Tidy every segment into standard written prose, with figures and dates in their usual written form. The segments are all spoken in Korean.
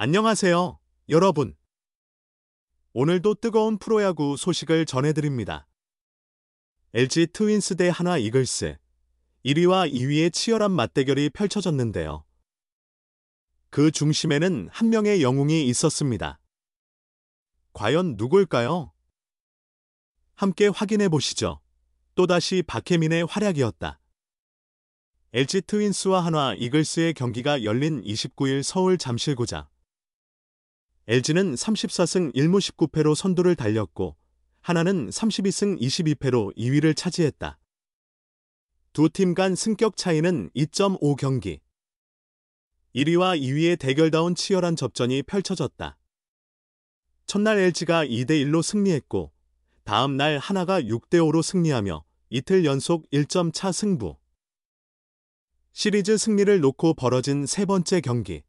안녕하세요, 여러분. 오늘도 뜨거운 프로야구 소식을 전해드립니다. LG 트윈스 대 한화 이글스, 1위와 2위의 치열한 맞대결이 펼쳐졌는데요. 그 중심에는 한 명의 영웅이 있었습니다. 과연 누굴까요? 함께 확인해 보시죠. 또다시 박혜민의 활약이었다. LG 트윈스와 한화 이글스의 경기가 열린 29일 서울 잠실구장. LG는 34승 1무 19패로 선두를 달렸고 한화는 32승 22패로 2위를 차지했다. 두 팀 간 승격 차이는 2.5경기. 1위와 2위의 대결다운 치열한 접전이 펼쳐졌다. 첫날 LG가 2대1로 승리했고 다음 날 한화가 6대5로 승리하며 이틀 연속 1점 차 승부. 시리즈 승리를 놓고 벌어진 세 번째 경기.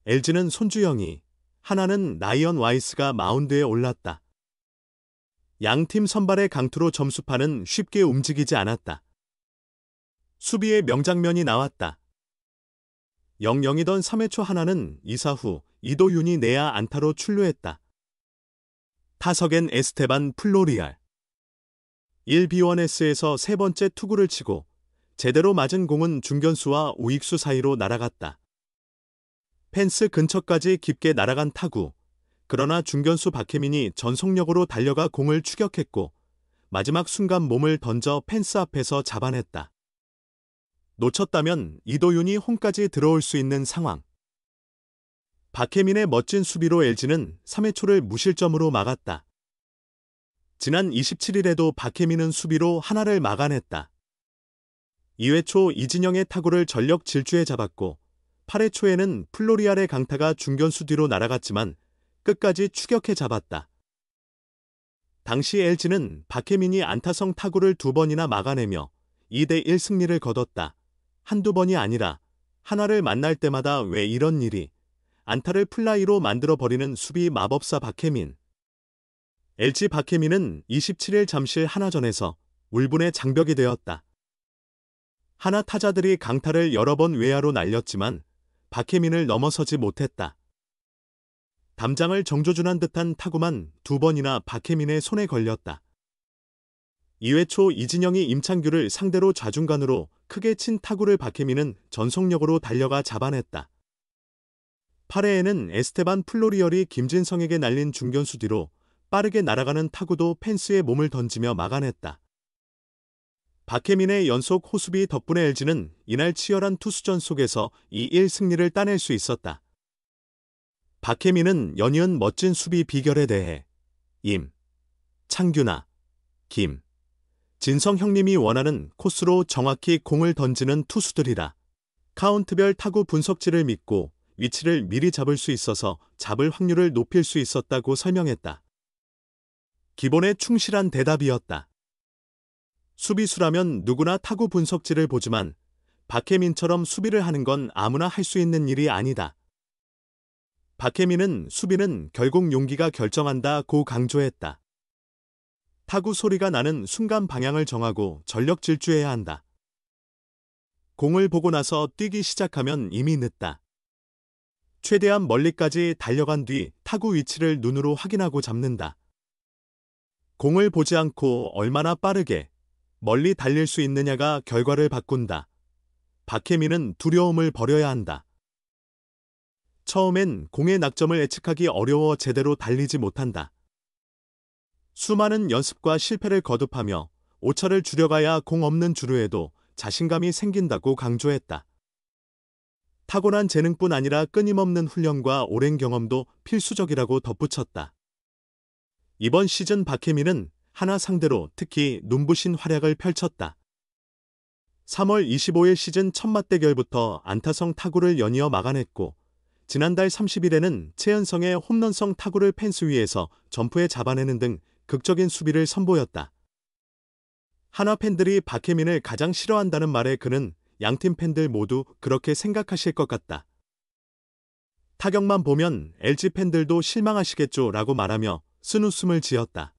LG는 손주영이, 한화는 라이언 와이스가 마운드에 올랐다. 양팀 선발의 강투로 점수판은 쉽게 움직이지 않았다. 수비의 명장면이 나왔다. 0-0이던 3회 초 한화는 2사 후 이도윤이 내야 안타로 출루했다. 타석엔 에스테반 플로리알. 1B1S에서 세 번째 투구를 치고 제대로 맞은 공은 중견수와 우익수 사이로 날아갔다. 펜스 근처까지 깊게 날아간 타구. 그러나 중견수 박혜민이 전속력으로 달려가 공을 추격했고 마지막 순간 몸을 던져 펜스 앞에서 잡아냈다. 놓쳤다면 이도윤이 홈까지 들어올 수 있는 상황. 박혜민의 멋진 수비로 LG는 3회 초를 무실점으로 막았다. 지난 27일에도 박혜민은 수비로 한화를 막아냈다. 2회 초 이진영의 타구를 전력 질주해 잡았고 8회 초에는 플로리알의 강타가 중견수 뒤로 날아갔지만 끝까지 추격해 잡았다. 당시 LG는 박혜민이 안타성 타구를 2번이나 막아내며 2대1 승리를 거뒀다. 한두 번이 아니라 한화를 만날 때마다 왜 이런 일이, 안타를 플라이로 만들어버리는 수비 마법사 박혜민. LG 박혜민은 27일 잠실 한화전에서 울분의 장벽이 되었다. 한화 타자들이 강타를 여러 번 외야로 날렸지만 박혜민을 넘어서지 못했다. 담장을 정조준한 듯한 타구만 2번이나 박혜민의 손에 걸렸다. 2회 초 이진영이 임창규를 상대로 좌중간으로 크게 친 타구를 박혜민은 전속력으로 달려가 잡아냈다. 8회에는 에스테반 플로리얼이 김진성에게 날린 중견수 뒤로 빠르게 날아가는 타구도 펜스에 몸을 던지며 막아냈다. 박혜민의 연속 호수비 덕분에 LG는 이날 치열한 투수전 속에서 2-1 승리를 따낼 수 있었다. 박혜민은 연이은 멋진 수비 비결에 대해 창규나 진성 형님이 원하는 코스로 정확히 공을 던지는 투수들이라 카운트별 타구 분석지를 믿고 위치를 미리 잡을 수 있어서 잡을 확률을 높일 수 있었다고 설명했다. 기본에 충실한 대답이었다. 수비수라면 누구나 타구 분석지를 보지만 박혜민처럼 수비를 하는 건 아무나 할 수 있는 일이 아니다. 박혜민은 수비는 결국 용기가 결정한다고 강조했다. 타구 소리가 나는 순간 방향을 정하고 전력 질주해야 한다. 공을 보고 나서 뛰기 시작하면 이미 늦다. 최대한 멀리까지 달려간 뒤 타구 위치를 눈으로 확인하고 잡는다. 공을 보지 않고 얼마나 빠르게 멀리 달릴 수 있느냐가 결과를 바꾼다. 박혜민은 두려움을 버려야 한다. 처음엔 공의 낙점을 예측하기 어려워 제대로 달리지 못한다. 수많은 연습과 실패를 거듭하며 오차를 줄여가야 공 없는 주루에도 자신감이 생긴다고 강조했다. 타고난 재능뿐 아니라 끊임없는 훈련과 오랜 경험도 필수적이라고 덧붙였다. 이번 시즌 박혜민은 한화 상대로 특히 눈부신 활약을 펼쳤다. 3월 25일 시즌 첫 맞대결부터 안타성 타구를 연이어 막아냈고 지난달 30일에는 최은성의 홈런성 타구를 펜스 위에서 점프해 잡아내는 등 극적인 수비를 선보였다. 한화 팬들이 박혜민을 가장 싫어한다는 말에 그는 양팀 팬들 모두 그렇게 생각하실 것 같다. 타격만 보면 LG 팬들도 실망하시겠죠 라고 말하며 쓴웃음을 지었다.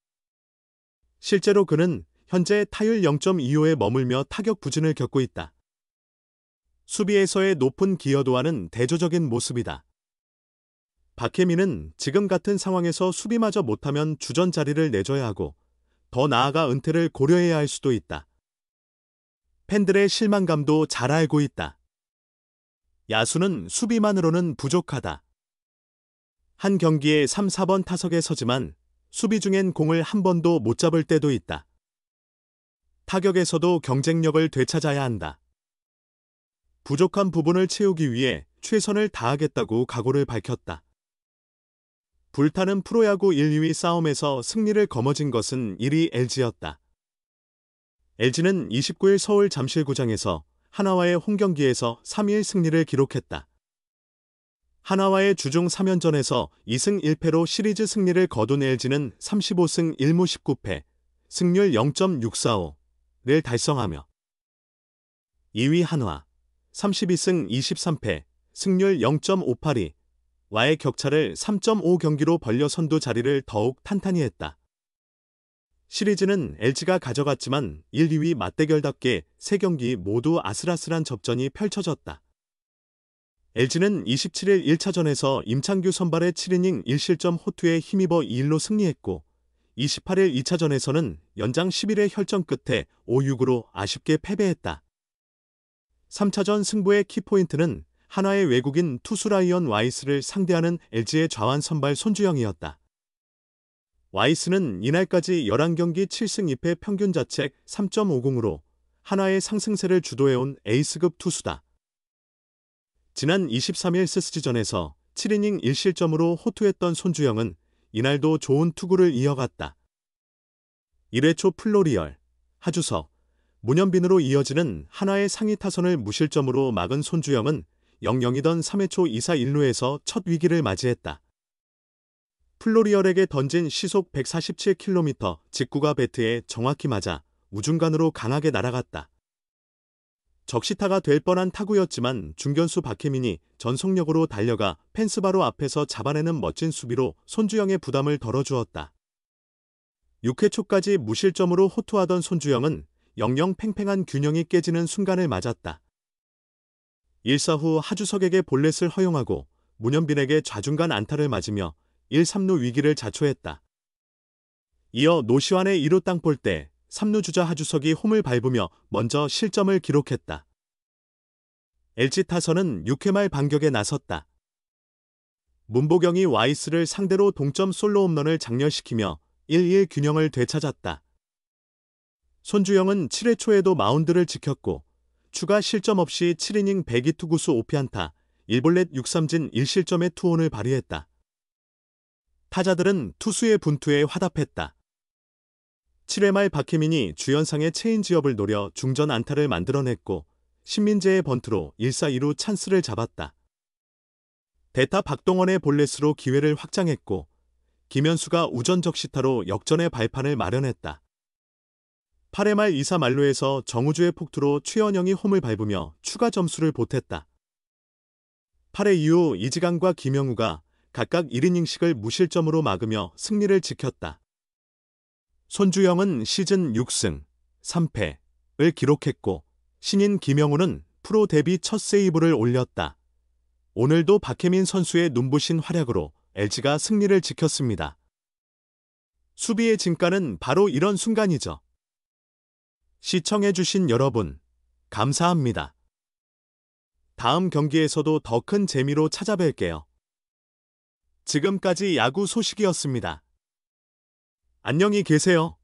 실제로 그는 현재 타율 0.25에 머물며 타격 부진을 겪고 있다. 수비에서의 높은 기여도와는 대조적인 모습이다. 박혜민은 지금 같은 상황에서 수비마저 못하면 주전 자리를 내줘야 하고 더 나아가 은퇴를 고려해야 할 수도 있다. 팬들의 실망감도 잘 알고 있다. 야수는 수비만으로는 부족하다. 한 경기에 3, 4번 타석에 서지만 수비 중엔 공을 한 번도 못 잡을 때도 있다. 타격에서도 경쟁력을 되찾아야 한다. 부족한 부분을 채우기 위해 최선을 다하겠다고 각오를 밝혔다. 불타는 프로야구 1, 2위 싸움에서 승리를 거머쥔 것은 1위 LG였다. LG는 29일 서울 잠실구장에서 하나와의 홈경기에서 3일 승리를 기록했다. 하나와의 주중 3연전에서 2승 1패로 시리즈 승리를 거둔 LG는 35승 1무 19패, 승률 0.645를 달성하며 2위 한화, 32승 23패, 승률 0.582와의 격차를 3.5경기로 벌려 선두 자리를 더욱 탄탄히 했다. 시리즈는 LG가 가져갔지만 1, 2위 맞대결답게 3경기 모두 아슬아슬한 접전이 펼쳐졌다. LG는 27일 1차전에서 임창규 선발의 7이닝 1실점 호투에 힘입어 2-1로 승리했고 28일 2차전에서는 연장 11회 혈전 끝에 5-6으로 아쉽게 패배했다. 3차전 승부의 키포인트는 한화의 외국인 투수 라이언 와이스를 상대하는 LG의 좌완 선발 손주영이었다. 와이스는 이날까지 11경기 7승 2패 평균 자책 3.50으로 한화의 상승세를 주도해온 에이스급 투수다. 지난 23일 스스지전에서 7이닝 1실점으로 호투했던 손주영은 이날도 좋은 투구를 이어갔다. 1회 초 플로리얼, 하주석, 문현빈으로 이어지는 한화의 상위 타선을 무실점으로 막은 손주영은 0-0이던 3회 초 2사 1루에서 첫 위기를 맞이했다. 플로리얼에게 던진 시속 147km 직구가 배트에 정확히 맞아 우중간으로 강하게 날아갔다. 적시타가 될 뻔한 타구였지만 중견수 박혜민이 전속력으로 달려가 펜스 바로 앞에서 잡아내는 멋진 수비로 손주영의 부담을 덜어주었다. 6회 초까지 무실점으로 호투하던 손주영은 0-0 팽팽한 균형이 깨지는 순간을 맞았다. 1사 후 하주석에게 볼넷을 허용하고 문현빈에게 좌중간 안타를 맞으며 1-3루 위기를 자초했다. 이어 노시환의 2루 땅볼 때 3루 주자 하주석이 홈을 밟으며 먼저 실점을 기록했다. LG 타선은 6회 말 반격에 나섰다. 문보경이 와이스를 상대로 동점 솔로 홈런을 장렬시키며 1-1 균형을 되찾았다. 손주영은 7회 초에도 마운드를 지켰고 추가 실점 없이 7이닝 102 투구수 5피안타, 1볼넷 6삼진 1실점의 투혼을 발휘했다. 타자들은 투수의 분투에 화답했다. 7회 말 박혜민이 주연상의 체인지업을 노려 중전 안타를 만들어냈고 신민재의 번트로 1사 2루 찬스를 잡았다. 대타 박동원의 볼넷으로 기회를 확장했고 김현수가 우전 적시타로 역전의 발판을 마련했다. 8회 말 2사 만루에서 정우주의 폭투로 최원영이 홈을 밟으며 추가 점수를 보탰다. 8회 이후 이지강과 김영우가 각각 1이닝씩을 무실점으로 막으며 승리를 지켰다. 손주영은 시즌 6승 3패를 기록했고 신인 김영우는 프로 데뷔 첫 세이브를 올렸다. 오늘도 박혜민 선수의 눈부신 활약으로 LG가 승리를 지켰습니다. 수비의 진가는 바로 이런 순간이죠. 시청해주신 여러분, 감사합니다. 다음 경기에서도 더 큰 재미로 찾아뵐게요. 지금까지 야구 소식이었습니다. 안녕히 계세요.